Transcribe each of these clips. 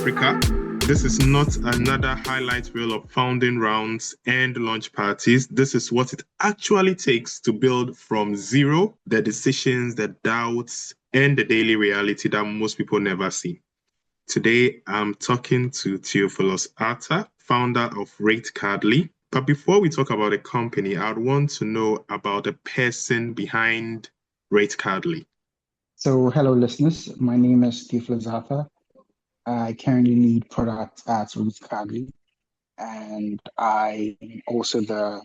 Africa. This is not another highlight reel of founding rounds and launch parties. This is what it actually takes to build from zero, the decisions, the doubts, and the daily reality that most people never see. Today, I'm talking to Theophilus Arthur, founder of RateCardly. But before we talk about the company, I'd want to know about the person behind RateCardly. So, hello, listeners. My name is Theophilus Arthur. I currently lead product at RateCardly, and I'm also the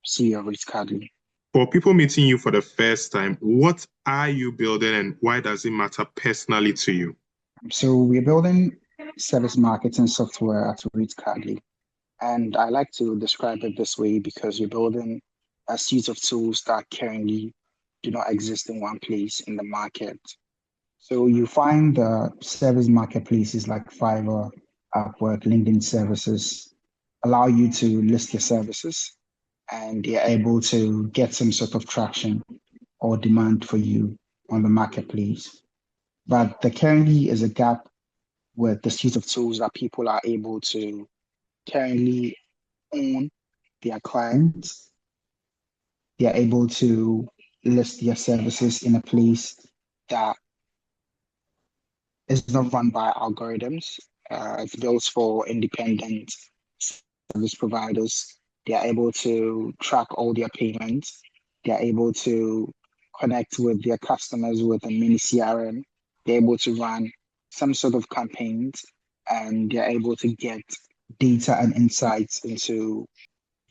CEO of RateCardly. For people meeting you for the first time, what are you building and why does it matter personally to you? So, we're building service marketing software at RateCardly, and I like to describe it this way because we're building a suite of tools that currently do not exist in one place in the market. So you find the service marketplaces like Fiverr, Upwork, LinkedIn services allow you to list your services and you're able to get some sort of traction or demand for you on the marketplace. But there currently is a gap with the suite of tools that people are able to currently own their clients. They are able to list their services in a place that is not run by algorithms. It's built for independent service providers. They are able to track all their payments. They are able to connect with their customers with a mini CRM. They're able to run some sort of campaigns and they're able to get data and insights into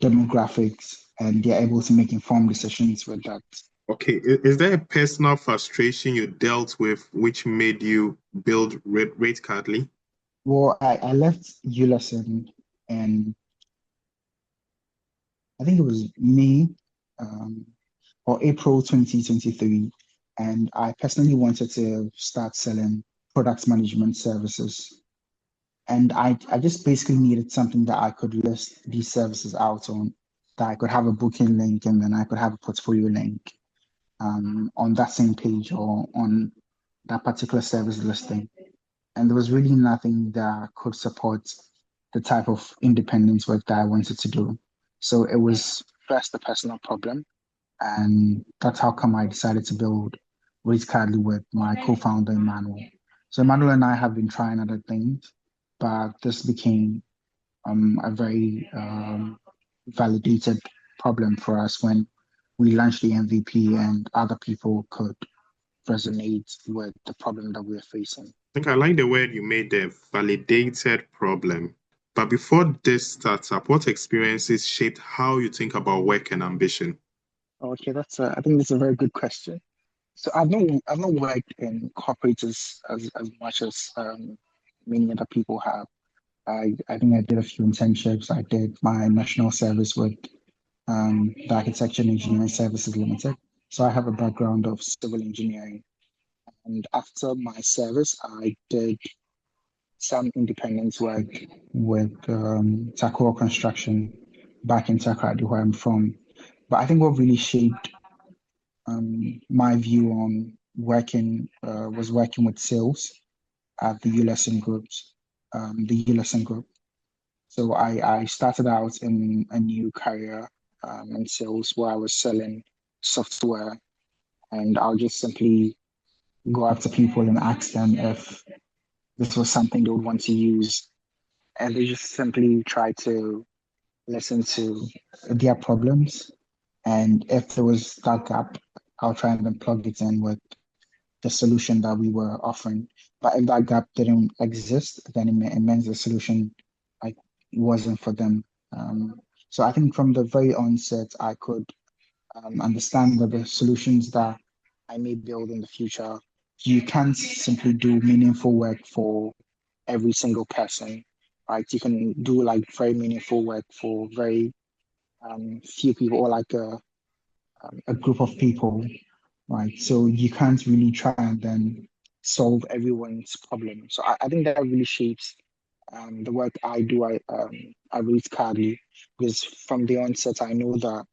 demographics and they're able to make informed decisions with that. Okay, is there a personal frustration you dealt with which made you build RateCardly? Well, I left ULSN and I think it was May um, or April 2023. And I personally wanted to start selling product management services. And I just basically needed something that I could list these services out on, that I could have a booking link and then I could have a portfolio link on that same page or on that particular service listing. And there was really nothing that could support the type of independence work that I wanted to do. So it was first a personal problem, and that's how come I decided to build RateCardly with my co-founder Emmanuel. So Emmanuel and I have been trying other things, but this became a very validated problem for us when we launched the MVP and other people could resonate with the problem that we were facing. I think I like the word you made there, validated problem. But before this startup, what experiences shaped how you think about work and ambition? Okay, I think that's a very good question. So I've not worked in corporates as much as many other people have. I think I did a few internships. I did my national service with the Architecture and Engineering Services Limited. So I have a background of civil engineering. And after my service, I did some independent work with Takura Construction back in Takoradi, where I'm from. But I think what really shaped my view on working was working with sales at the ULSN groups, the ULSN group. So I started out in a new career in sales where I was selling software, and I'll just simply go up to people and ask them if this was something they would want to use, and they just simply try to listen to their problems, and if there was that gap, I'll try and then plug it in with the solution that we were offering. But if that gap didn't exist, then it meant the solution like wasn't for them. So I think from the very onset, I could understand that the solutions that I may build in the future, you can't simply do meaningful work for every single person, right? You can do like very meaningful work for very few people or like a group of people, right? So you can't really try and then solve everyone's problem. So I think that really shapes the work I do. I read Cardly because from the onset, I know that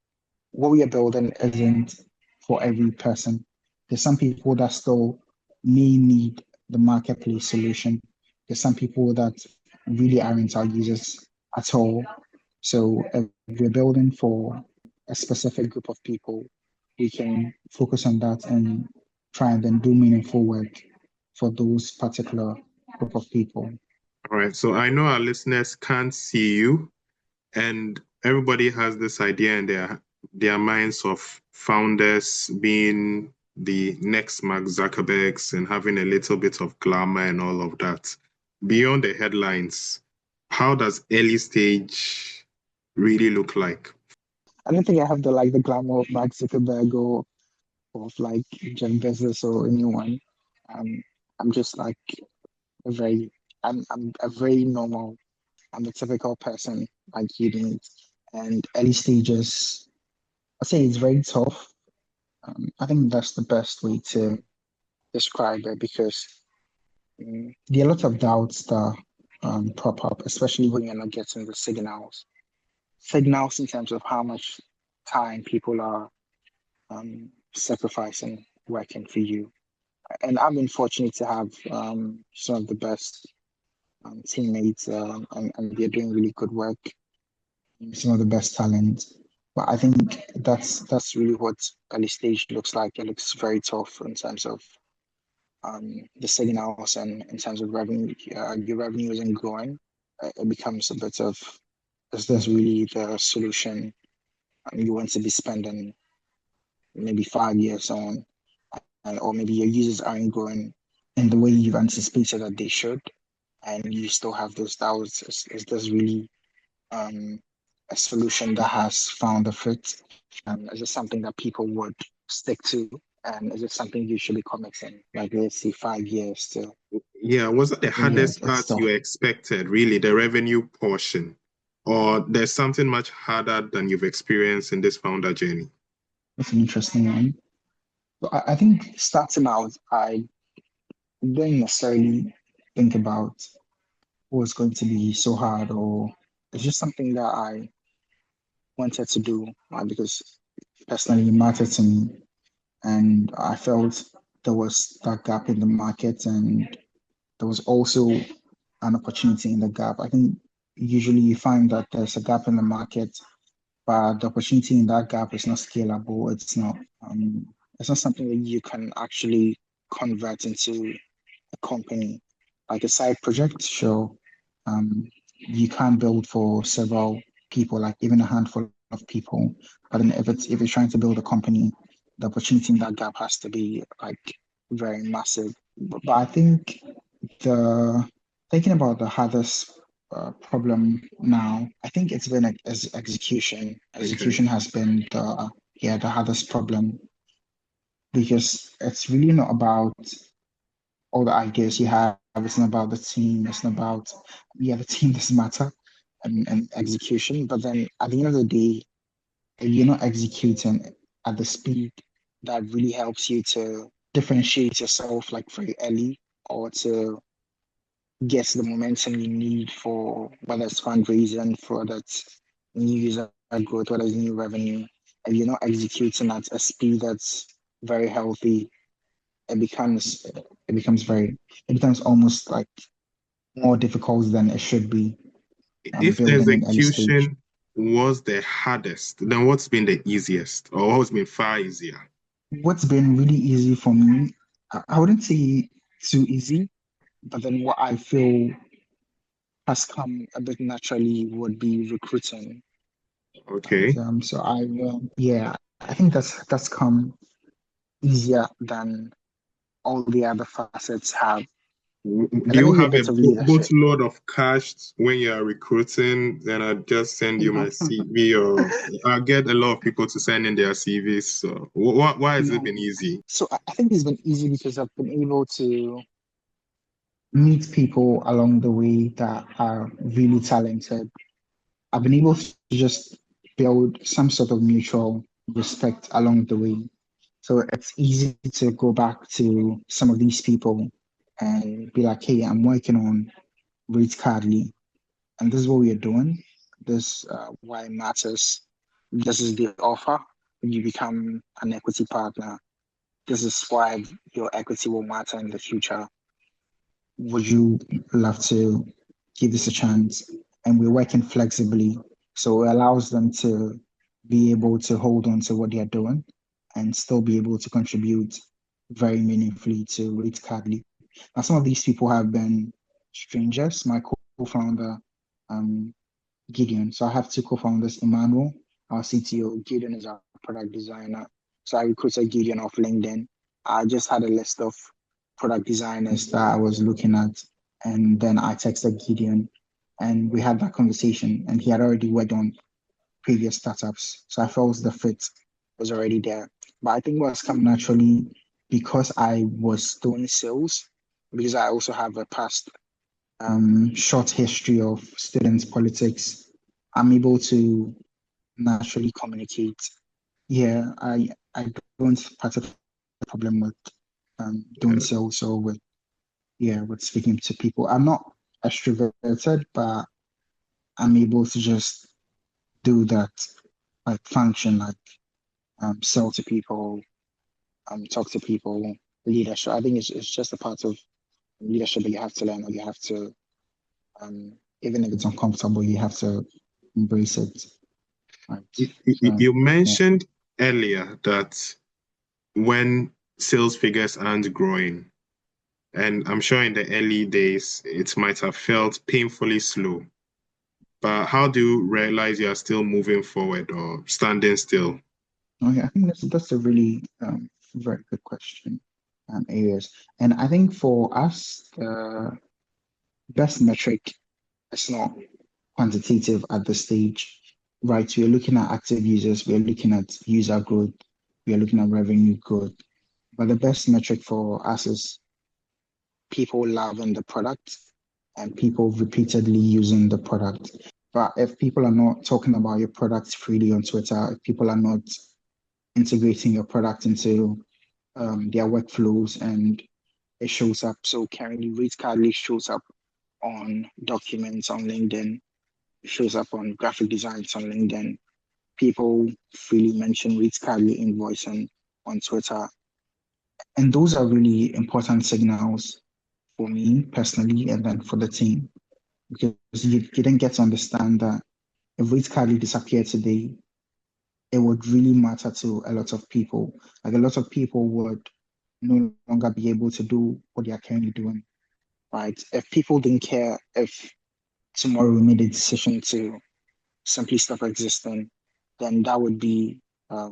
what we are building isn't for every person. There's some people that still may need the marketplace solution. There's some people that really aren't our users at all. So if we're building for a specific group of people, we can focus on that and try and then do meaningful work for those particular group of people. All right. So I know our listeners can't see you, and everybody has this idea in their minds of founders being the next Mark Zuckerbergs and having a little bit of glamour and all of that. Beyond the headlines, how does early stage really look like? I don't think I have the glamour of Mark Zuckerberg or of like Jeff Bezos or anyone. Um, I'm just like a very I'm a very normal. I'm a typical person like you need. And early stages, I say it's very tough. I think that's the best way to describe it because there are lots of doubts that pop up, especially when you're not getting the signals. Signals in terms of how much time people are sacrificing working for you. And I've been fortunate to have some of the best teammates, and they're doing really good work. Some of the best talent. But I think that's really what early stage looks like. It looks very tough in terms of the signals and in terms of revenue. Your revenue isn't growing. It becomes a bit of, is this really the solution you want to be spending maybe 5 years on? Or maybe your users aren't growing in the way you've anticipated that they should, and you still have those doubts. Is this really um, a solution that has found a fit? Is it something that people would stick to? And is it something you should be committing, like let's say 5 years to? Yeah, was that the So yeah, hardest it's part you tough. expected, really, the revenue portion? Or there's something much harder than you've experienced in this founder journey? It's an interesting one. But I think starting out, I didn't necessarily think about what was going to be so hard, or it's just something that I wanted to do because personally it mattered to me. And I felt there was that gap in the market, and there was also an opportunity in the gap. I think usually you find that there's a gap in the market, but the opportunity in that gap is not scalable. It's not something that you can actually convert into a company. Like a side project, sure, you can build for several people, like even a handful of people. But then if you're trying to build a company, the opportunity in that gap has to be like very massive. But I think the thinking about the hardest problem now, I think it's been execution. Okay. Execution has been the hardest problem because it's really not about all the ideas you have. It's not about the team. It's not about, yeah, the team doesn't matter and execution. But then at the end of the day, if you're not executing at the speed that really helps you to differentiate yourself like very early or to get the momentum you need for whether it's fundraising, for whether it's new user growth, whether it's new revenue, if you're not executing at a speed that's very healthy, it becomes it becomes almost like more difficult than it should be If building in early stage. execution was the hardest, then what's been the easiest or what's been far easier? What's been really easy for me, I wouldn't say too easy, but then what I feel has come a bit naturally would be recruiting. And Okay. so yeah, I think that's come easier than all the other facets have. And Do then you maybe a have a bit of leadership. boatload of cash when you're recruiting? Then I just send you my CV, or I get a lot of people to send in their CVs. So why has it No. been easy? So I think it's been easy because I've been able to meet people along the way that are really talented. I've been able to just build some sort of mutual respect along the way. So it's easy to go back to some of these people and be like, hey, I'm working on RateCardly, and this is what we are doing. This why it matters. This is the offer. You become an equity partner. This is why your equity will matter in the future. would you love to give this a chance? And we're working flexibly, so it allows them to be able to hold on to what they're doing and still be able to contribute very meaningfully to RateCardly. Now, some of these people have been strangers. My co-founder, um, Gideon. So I have two co-founders, Emmanuel, our CTO. Gideon is our product designer. So I recruited Gideon off LinkedIn. I just had a list of product designers that I was looking at, and then I texted Gideon, and we had that conversation. And he had already worked on previous startups, so I felt the fit was already there. But I think what's come naturally because I was doing sales, because I also have a past short history of students' politics, I'm able to naturally communicate. Yeah, I don't particularly have a problem with doing Yeah. sales or with speaking to people. I'm not extroverted, but I'm able to just do that like function, like sell to people, talk to people, leadership. I think it's just a part of leadership that you have to learn, or you have to even if it's uncomfortable, you have to embrace it. Right. So You yeah. mentioned earlier that when sales figures aren't growing, and I'm sure in the early days it might have felt painfully slow, but how do you realize you are still moving forward or standing still? Okay, I think that's a really very good question, Areas. And I think for us, the best metric is not quantitative at this stage, right? We are looking at active users, we are looking at user growth, we are looking at revenue growth. But the best metric for us is people loving the product and people repeatedly using the product. But if people are not talking about your product freely on Twitter, if people are not integrating your product into their workflows and it shows up. So currently, RateCardly shows up on documents on LinkedIn, it shows up on graphic designs on LinkedIn. People freely mention RateCardly invoicing on Twitter. And those are really important signals for me personally and then for the team because you then get to understand that if RateCardly disappeared today, it would really matter to a lot of people. Like a lot of people would no longer be able to do what they are currently doing, right? If people didn't care if tomorrow we made a decision to simply stop existing, then that would be a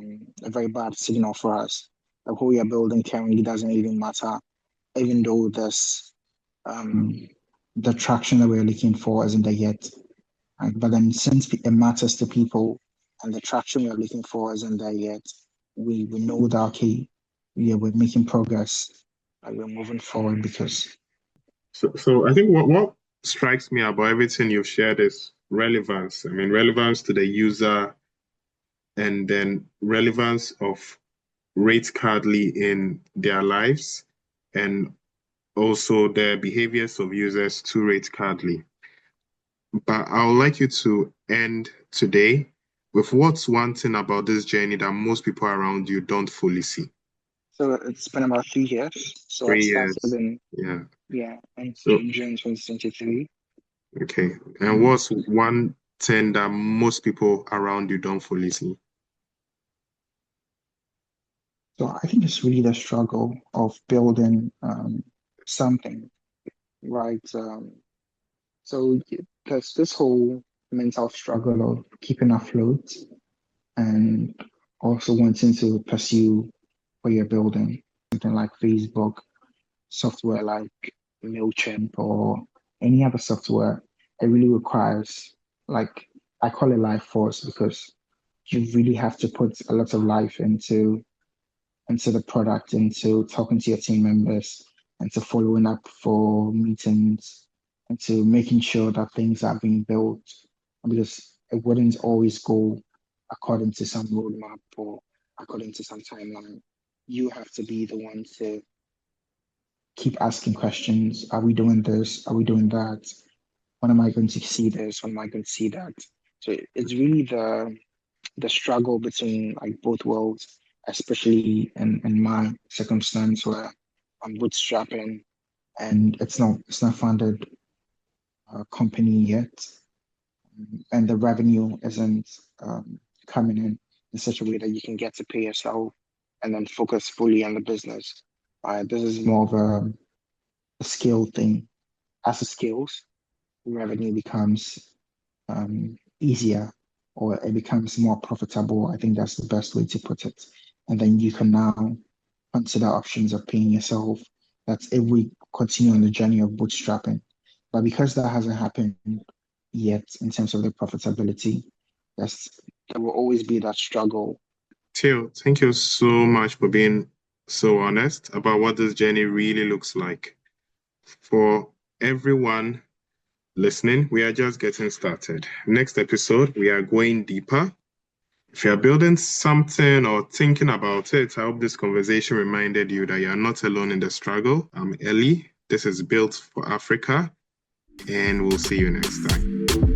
very bad signal for us. Like what we are building currently doesn't even matter, even though there's um, the traction that we're looking for isn't there yet. Right? But then since it matters to people and the traction we're looking for isn't there yet, we know that okay, yeah, we're making progress, like we're moving forward because So I think what strikes me about everything you've shared is relevance. I mean, relevance to the user and then relevance of RateCardly in their lives and also the behaviors of users to RateCardly. But I would like you to end today with what's one thing about this journey that most people around you don't fully see. so it's been about 3 years. So I Three started years. in Yeah. yeah, So, in June 2023. okay. And what's one thing that most people around you don't fully see? So I think it's really the struggle of building something, right? So there's this whole mental struggle of keeping afloat and also wanting to pursue what you're building, something like Facebook, software like MailChimp or any other software. It really requires, like, I call it life force because you really have to put a lot of life into the product, into talking to your team members, and to following up for meetings, and to making sure that things are being built. Because it wouldn't always go according to some roadmap or according to some timeline. You have to be the one to keep asking questions. Are we doing this? Are we doing that? When am I going to see this? When am I going to see that? So it's really the struggle between like both worlds, especially in my circumstance where I'm bootstrapping and it's not funded company yet, and the revenue isn't coming in such a way that you can get to pay yourself and then focus fully on the business. This is more of a skill thing. As it scales, revenue becomes easier, or it becomes more profitable. I think that's the best way to put it. And then you can now consider options of paying yourself. That's if we continue on the journey of bootstrapping. But because that hasn't happened yet in terms of the profitability, there will always be that struggle. Theo, thank you so much for being so honest about what this journey really looks like. For everyone listening, we are just getting started. Next episode, we are going deeper. If you're building something or thinking about it, I hope this conversation reminded you that you're not alone in the struggle. I'm Eli. This is Built for Africa, and we'll see you next time.